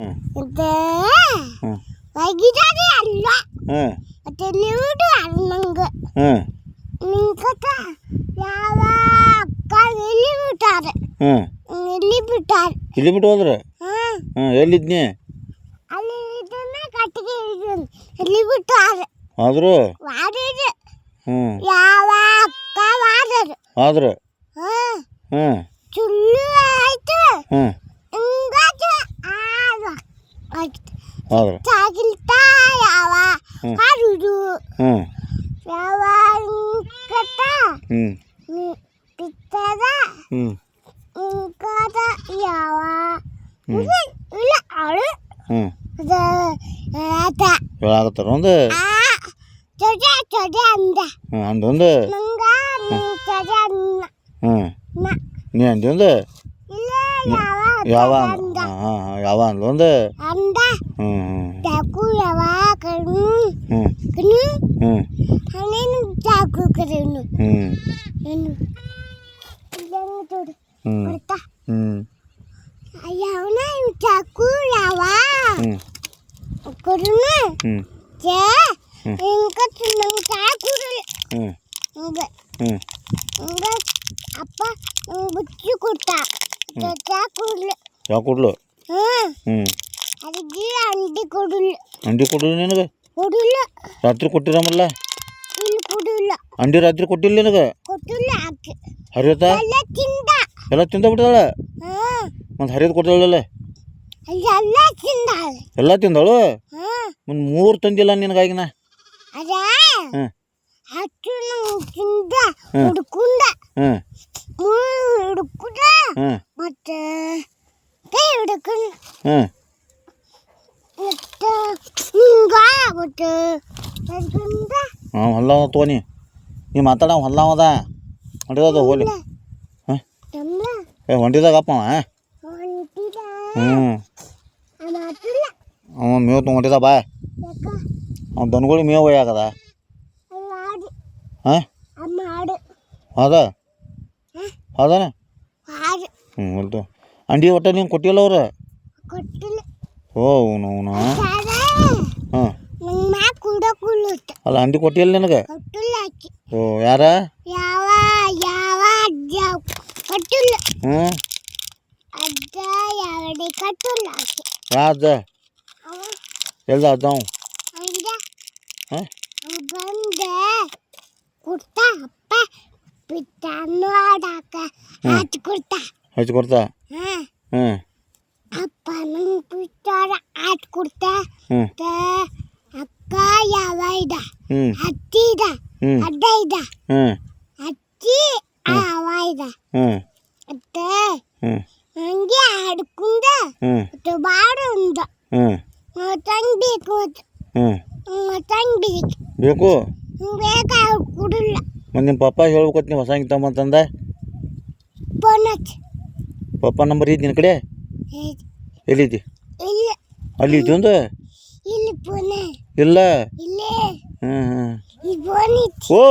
ಮತ್ತೆ ಹ್ಮ್ ಒಗಿದಾರೆ ಅಲ್ಲ ಹ್ಮ್ ಮತ್ತೆ ನೀಡು ನಂಗೆ ನಿಂಕತ ಯಾವ ಅಕ್ಕ ಎಲ್ಲಿ ಬಿಟ್ಟಾರೆ ಹ್ಮ್ ಎಲ್ಲಿ ಬಿಟ್ಟಾರೆ ಇಲ್ಲಿ ಬಿಟ್ಟು ಹೋದ್ರೆ ಎಲ್ಲಿದ್ನಿ ಅಲ್ಲಿ ಇದನ್ನ ಕಟ್ಟಿಗೆ ಎಲ್ಲಿ ಬಿಟ್ಟಾರೆ ಆದ್ರು ವಾಡಿದೆ ಹ್ಮ್ ಯಾವ ಅಕ್ಕ ವಾಡರು ಆದ್ರೆ ಹ್ಮ್ ಚುಳ್ಳು ಆಯ್ತು ಹ್ಮ್ ಹಿಂಗಾಚು ಆದ್ರೆ ಚಾಗಿಲ್ತ ಯಾವ ಹಾಡುದು ಹ್ಮ್ ಯಾವ ಇಂಕತ ಹ್ಮ್ ಪಿತ್ತದ ಹ್ಮ್ ಇಂಕದ ಯಾವ ಇಲ್ಲ ಅವಳು ಹ್ಮ್ ಹೇಳಾಕತ್ತಾರ ಒಂದು ಚೊಡೆ ಚೊಡೆ ಅಂದ ಅಂದೊಂದು ನಂಗ ಚೊಡೆ ಅನ್ನ ಹ್ಮ್ ನೀ ಅಂದೊಂದು ಇಲ್ಲ ಯಾವ ಯಾವ ಅಂದ ಯಾವ ಅಂದೊಂದು ಅಂದ ಹ್ಮ್ ಚಾಕು ಯಾವ ಕಣ್ಣು ಹ್ಮ್ ಕಣ್ಣು ಹ್ಮ್ ಹಣ್ಣೇನು ಚಾಕು ಕಣ್ಣು ಹ್ಮ್ ಏನು ಇದನ್ನು ತೋಡು ಹ್ಮ್ ಕೊಡ್ತಾ ಹ್ಮ್ ಯಾವನ ಚಾಕು ಯಾವ ಹ್ಮ್ ಕೊಡುನು ಹ್ಮ್ ಚೇ ಇಂಕ ನಂಗೆ ಚಾಕು ಹ್ಮ್ ಹಂಗೆ ಹ್ಮ್ ಹಂಗೆ ಅಪ್ಪ ಬುಚ್ಚಿ ಕೊಟ್ಟ ಚಾಕು ಯಾವ ಕೊಡ್ಲು ಹ್ಮ್ ಹ್ಮ್ ಅದಕ್ಕೆ ಅಂಡಿ ಕೊಡಲ್ಲ ಅಂಡಿ ಕೊಡಲು ನಿನಗೆ ಕೊಡಲ್ಲ ರಾತ್ರಿ ಕೊಟ್ಟಿರಮಲ್ಲ ಇಲ್ಲಿ ಕೊಡಲ್ಲ ಅಂಡಿ ರಾತ್ರಿ ಕೊಟ್ಟಿಲ್ಲ ನಿನಗೆ ಕೊಟ್ಟಿಲ್ಲ ಆಕೆ ಹರಿಯತ್ತ ಎಲ್ಲ ತಿಂದ ಎಲ್ಲ ತಿಂದ ಬಿಟ್ಟದಾಳ ಹಾಂ ಮತ್ತು ಹರಿಯೋದು ಕೊಟ್ಟಿಲ್ಲ ಎಲ್ಲ ತಿಂದಾಳೆ ಎಲ್ಲ ತಿಂದಳು ಹಾಂ ಒಂದು 3 ತಂದಿಲ್ಲ ನಿನಗಾಗಿನ ಅದೇ ಹ್ಮ್ ಹಚ್ಚು ನಂಗೆ ತಿಂದ ಹುಡ್ಕುಂಡ ಹ್ಮ್ ಹುಡ್ಕುದ ಹ್ಮ್ ಮತ್ತೆ ಕೈ ಹುಡ್ಕೊಂಡು ಹ್ಮ್ ಮತ್ತೆ ಹಿಂಗ ಮತ್ತೆ ಹುಡ್ಕುಂಡ ಹೊಲ್ಲ ತೋನಿ ನೀ ಮಾತಾಡ ಹೊಲ್ಲವದ ಹೊಂಟಿದ ಹೋಲಿ ಹಾಂ ತಮ್ಮ ಹೊಂಟಿದಾಗಪ್ಪ ಹೊಂಟಿದ ಹ್ಞೂ ಮಾತಿಲ್ಲ ಅವ ಮೇವು ತೊಗೊಂಡಿದ್ದ ಬಾ ಯಾಕ ಅವ್ನು ದನಗಳಿಗೆ ಮೇವು ಒಯ್ಯಾಕದ ಮಾಡಿ ಹಾಂ ಮಾಡು ಹೌದ ಹೌದಾನ ಹಾಡು ಹೊಲ್ತು ಅಂಡಿ ಒಟ್ಟ ನೀನು ಕೊಟ್ಟಿಲ್ಲ ಅವ್ರು ಕೊಟ್ಟಿಲ್ಲ ಓ ಅವನು ಹಾಂ ನಂಗೆ ಮ್ಯಾ ಕುಡಕುಳ್ಳುತ್ತ ಅಲ್ಲ ಅಂಡಿ ಕೊಟ್ಟಿಲ್ಲ ನಿನಗೆ ಕೊಟ್ಟಿಲ್ಲ ಆಕಿ ಓ ಯಾರ ಯಾವ ಯಾವ ಅಜ್ಜ ಕೊಟ್ಟಿಲ್ಲ ಹ್ಞೂ ಅಜ್ಜ ಯಾವಡೆ ಕೊಟ್ಟಿಲ್ಲ ಆಕಿ ಯಾವ್ದ ಅವ ಎಲ್ಲ ಅದಾವ ಹಂಗ ಹಾಂ ಬಂದೆ ಕುಡ್ತ ಅಪ್ಪ ಪಿಟ್ಟನ್ನು ಆಡಾಕ ಹಚ್ಚಿ ಕುಡ್ತ ಹಚ್ಚಿ ಕೊಡ್ತಾ ಹಾಂ ಹ್ಞೂ ಅಪ್ಪ ನಂಗೆ ಪಿಟ್ಟಾರ ಆಟ ಕುಡ್ತ ಹ್ಞೂ ಅಕ್ಕ ಯಾವ ಇದ ಹ್ಞೂ ಹತ್ತಿ ಇದ ಹ್ಞೂ ಅಡ್ಡ ಇದ ಹ್ಞೂ ಹತ್ತಿ ಯಾವ ಇದ ಹ್ಞೂ ಮತ್ತೆ ಹ್ಞೂ ಹಂಗೆ ಆಡ್ಕೊಂಡ ಹ್ಞೂ ಮತ್ತೆ ಬಾಡ ಅಂದ ಹ್ಞೂ ತಂಗ್ ಬೇಕು ಹ್ಞೂ ತಂಗ್ ಬೇಕು ಬೇಕು ಬೇಕ ಕುಡಿಲ್ಲ ಮತ್ತು ನಿಮ್ಮ ಪಪ್ಪ ಹೇಳ್ಬೇಕತ್ ನೀವು ಹೊಸ ತಗೊಂಬಂತಂದ ಫೋನ್ ಹಚ್ಚಿ ಪಪ್ಪ ನಂಬರ್ ಐತಿ ನಿನ್ನ ಕಡೆ ಎಲ್ಲಿದ್ದಿ ಇಲ್ಲ ಅಲ್ಲಿ ಇದ್ದು ಒಂದು ಇಲ್ಲಿ ಫೋನ್ ಇಲ್ಲ ಇಲ್ಲೇ ಹ್ಞೂ ಹ್ಞೂ ಈ ಫೋನ್ ಇತ್ತು ಓ